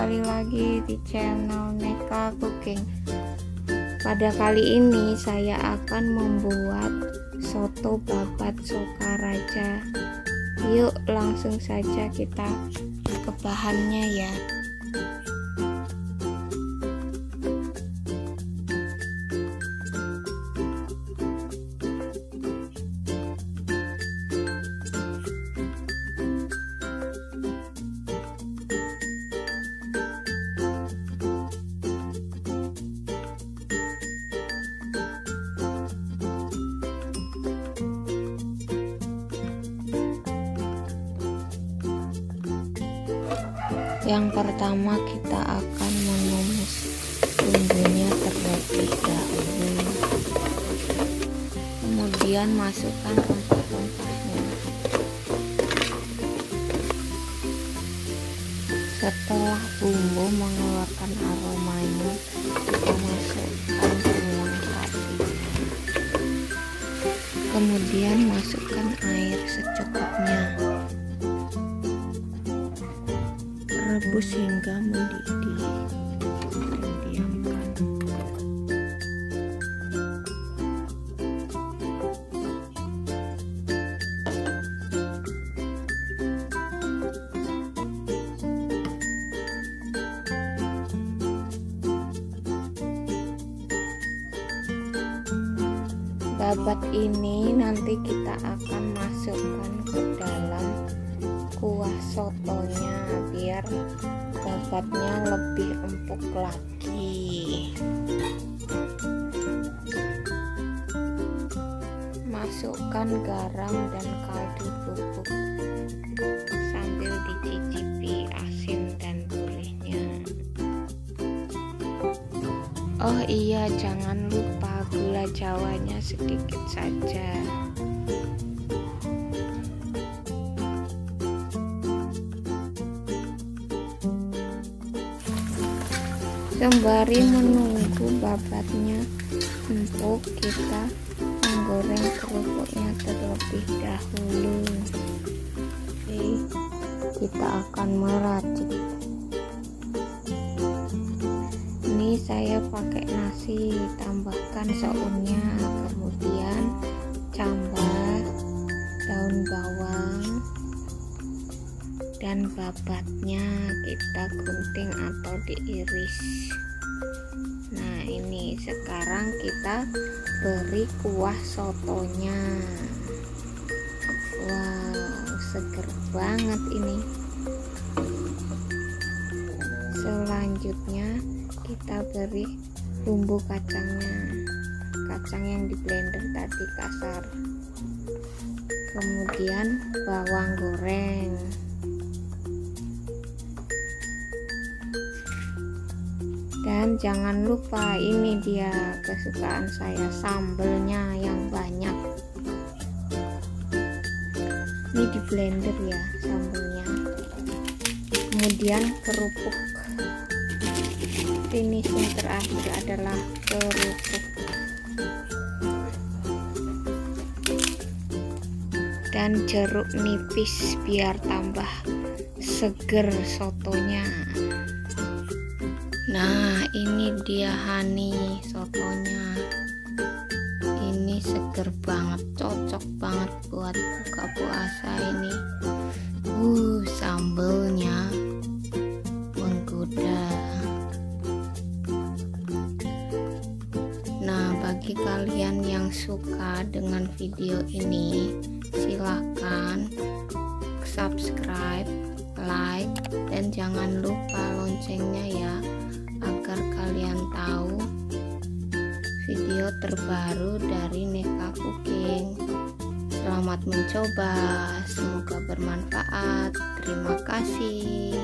kembali lagi di channel Enak Cooking. Pada kali ini saya akan membuat soto babat Sokaraja. Yuk langsung saja kita ke bahannya ya. Yang pertama kita akan menumis bumbunya terlebih dahulu, kemudian masukkan rempah-rempahnya. Setelah bumbu mengeluarkan aromanya, kita masukkan tulang sapi, kemudian masukkan air secukupnya. Rebus hingga mendidih dan diamkan. Babat ini nanti kita akan masukkan ke dalam kuah sotonya biar babatnya lebih empuk lagi. Masukkan garam dan kaldu bubuk sambil dicicipi asin dan gurihnya. Oh iya, jangan lupa gula jawanya sedikit saja. Sembari menunggu babatnya empuk, kita menggoreng kerupuknya terlebih dahulu. Oke, kita akan meracik. Ini saya pakai nasi, tambahkan sounnya, kemudian kecambah, daun bawang, dan babatnya kita gunting atau diiris. Nah, ini sekarang kita beri kuah sotonya. Wow, seger banget ini. Selanjutnya kita beri bumbu kacangnya, kacang yang di blender tadi kasar, kemudian bawang goreng, dan jangan lupa ini dia kesukaan saya, sambalnya yang banyak. Ini di blender ya sambalnya. Kemudian kerupuk. Finishing terakhir adalah kerupuk. Dan jeruk nipis biar tambah seger sotonya. Nah, ini dia honey sotonya. Ini seger banget, cocok banget buat buka puasa ini. Sambalnya menggoda. Nah, bagi kalian yang suka dengan video ini, silahkan subscribe, like, dan jangan lupa loncengnya ya, agar kalian tahu video terbaru dari Enak Cooking. Selamat mencoba, semoga bermanfaat. Terima kasih.